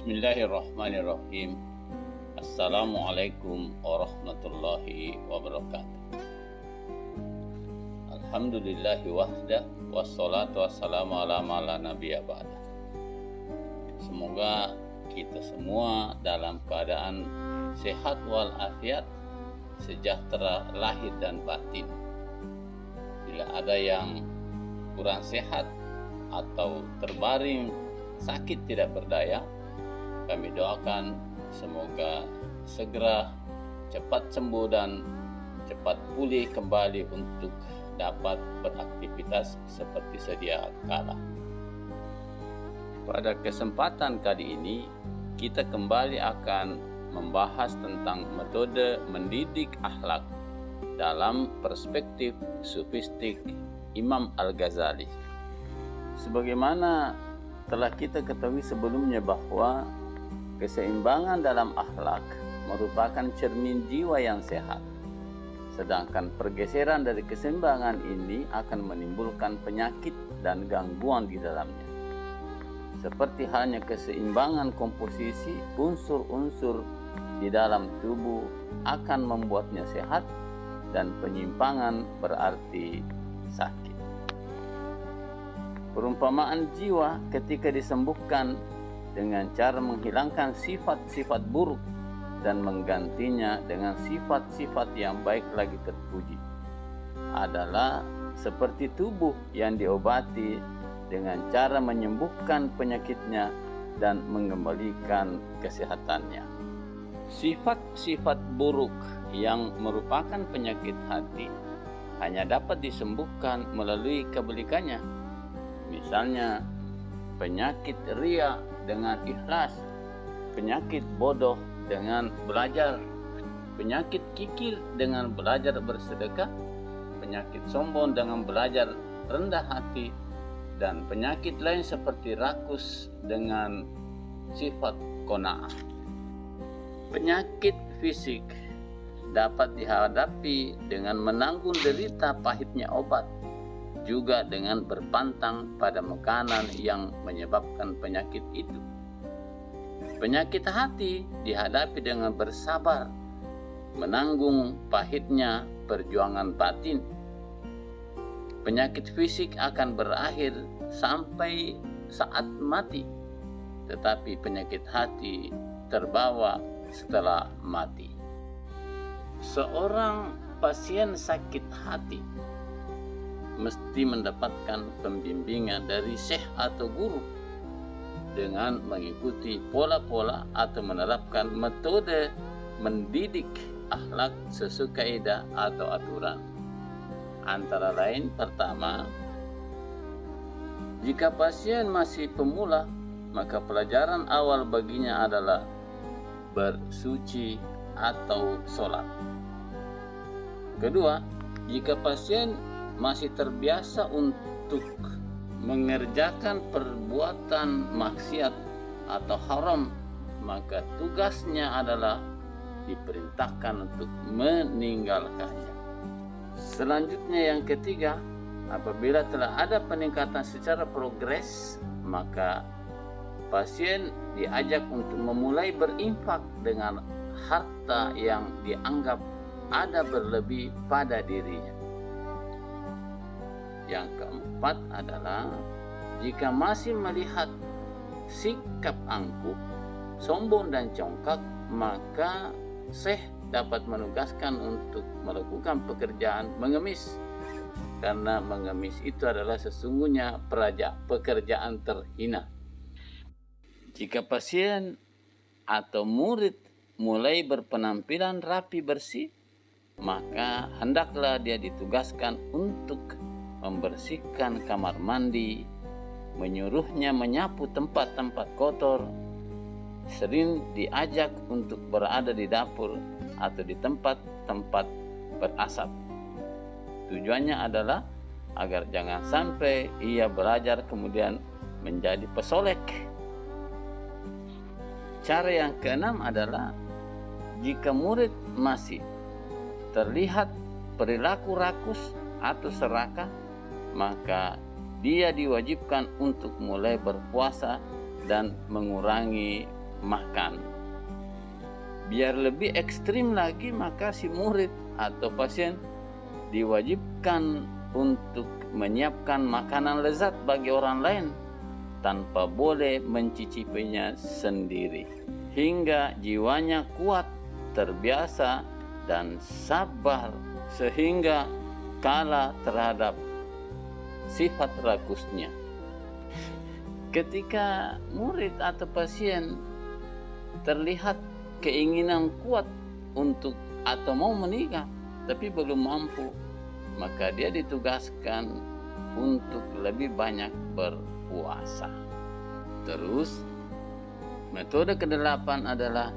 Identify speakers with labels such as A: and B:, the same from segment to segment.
A: Bismillahirrahmanirrahim. Assalamualaikum warahmatullahi wabarakatuh. Alhamdulillahi wahdah, wassalatu wassalamu ala la nabiyya ba'dah. Semoga kita semua dalam keadaan sehat walafiat, sejahtera lahir dan batin. Bila ada yang kurang sehat atau terbaring sakit tidak berdaya, kami doakan semoga segera cepat sembuh dan cepat pulih kembali untuk dapat beraktivitas seperti sedia kala. Pada kesempatan kali ini kita kembali akan membahas tentang metode mendidik akhlak dalam perspektif sufistik Imam Al-Ghazali. Sebagaimana telah kita ketahui sebelumnya bahwa keseimbangan dalam akhlak merupakan cermin jiwa yang sehat. Sedangkan pergeseran dari keseimbangan ini akan menimbulkan penyakit dan gangguan di dalamnya. Seperti halnya keseimbangan komposisi unsur-unsur di dalam tubuh akan membuatnya sehat, dan penyimpangan berarti sakit. Perumpamaan jiwa ketika disembuhkan dengan cara menghilangkan sifat-sifat buruk dan menggantinya dengan sifat-sifat yang baik lagi terpuji adalah seperti tubuh yang diobati dengan cara menyembuhkan penyakitnya dan mengembalikan kesehatannya. Sifat-sifat buruk yang merupakan penyakit hati hanya dapat disembuhkan melalui kebalikannya. Misalnya penyakit ria dengan ikhlas, penyakit bodoh dengan belajar, penyakit kikir dengan belajar bersedekah, penyakit sombong dengan belajar rendah hati, dan penyakit lain seperti rakus dengan sifat qanaah. Penyakit fisik dapat dihadapi dengan menanggung derita pahitnya obat, juga dengan berpantang pada makanan yang menyebabkan penyakit itu. Penyakit hati dihadapi dengan bersabar, menanggung pahitnya perjuangan batin. Penyakit fisik akan berakhir sampai saat mati, tetapi penyakit hati terbawa setelah mati. Seorang pasien sakit hati mesti mendapatkan pembimbingan dari syekh atau guru dengan mengikuti pola-pola atau menerapkan metode mendidik akhlak sesuai kaidah atau aturan. Antara lain, pertama, jika pasien masih pemula, maka pelajaran awal baginya adalah bersuci atau sholat. Kedua, jika pasien masih terbiasa untuk mengerjakan perbuatan maksiat atau haram, maka tugasnya adalah diperintahkan untuk meninggalkannya. Selanjutnya yang ketiga, apabila telah ada peningkatan secara progres, maka pasien diajak untuk memulai berinfak dengan harta yang dianggap ada berlebih pada dirinya. Yang keempat adalah jika masih melihat sikap angkuh, sombong dan congkak, maka syekh dapat menugaskan untuk melakukan pekerjaan mengemis, karena mengemis itu adalah sesungguhnya pekerjaan terhina. Jika pasien atau murid mulai berpenampilan rapi bersih, maka hendaklah dia ditugaskan untuk membersihkan kamar mandi, menyuruhnya menyapu tempat-tempat kotor, sering diajak untuk berada di dapur atau di tempat-tempat berasap. Tujuannya adalah agar jangan sampai ia belajar kemudian menjadi pesolek. Cara yang keenam adalah jika murid masih terlihat perilaku rakus atau serakah, maka dia diwajibkan untuk mulai berpuasa dan mengurangi makan. Biar lebih ekstrim lagi, maka si murid atau pasien diwajibkan untuk menyiapkan makanan lezat bagi orang lain tanpa boleh mencicipinya sendiri, hingga jiwanya kuat, terbiasa, dan sabar sehingga kalah terhadap sifat rakusnya. Ketika murid atau pasien terlihat keinginan kuat untuk atau mau menikah tapi belum mampu, maka dia ditugaskan untuk lebih banyak berpuasa. Terus metode ke-8 adalah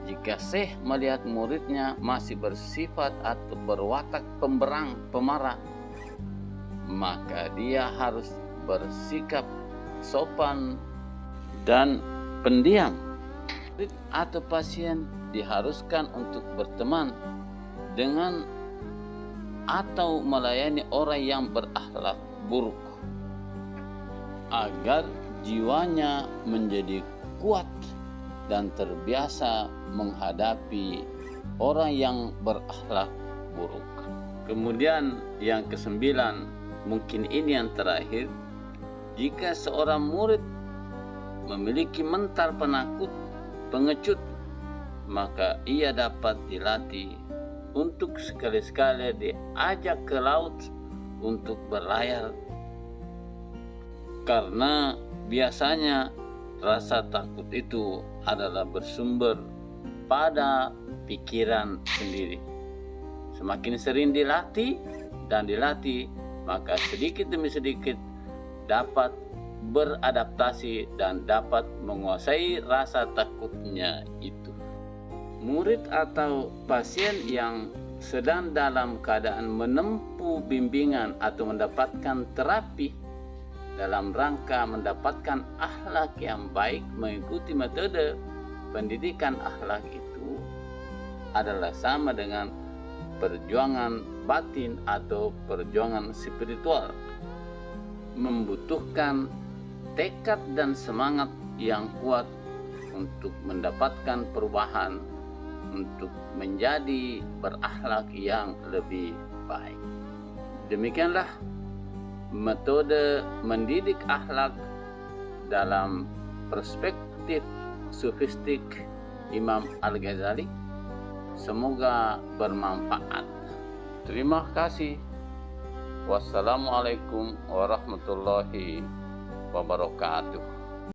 A: jika Syekh melihat muridnya masih bersifat atau berwatak pemberang, pemarah, maka dia harus bersikap sopan dan pendiam. Murid atau pasien diharuskan untuk berteman dengan atau melayani orang yang berakhlak buruk agar jiwanya menjadi kuat dan terbiasa menghadapi orang yang berakhlak buruk. Kemudian yang ke-9, mungkin ini yang terakhir, jika seorang murid memiliki mental penakut, pengecut, maka ia dapat dilatih untuk sekali-sekali diajak ke laut untuk berlayar, karena biasanya rasa takut itu adalah bersumber pada pikiran sendiri. Semakin sering dilatih, maka sedikit demi sedikit dapat beradaptasi dan dapat menguasai rasa takutnya itu. Murid atau pasien yang sedang dalam keadaan menempuh bimbingan atau mendapatkan terapi dalam rangka mendapatkan akhlak yang baik mengikuti metode pendidikan akhlak itu adalah sama dengan perjuangan batin atau perjuangan spiritual, membutuhkan tekad dan semangat yang kuat untuk mendapatkan perubahan, untuk menjadi berakhlak yang lebih baik. Demikianlah metode mendidik akhlak dalam perspektif sufistik Imam Al-Ghazali. Semoga bermanfaat. Terima kasih. Wassalamualaikum warahmatullahi wabarakatuh.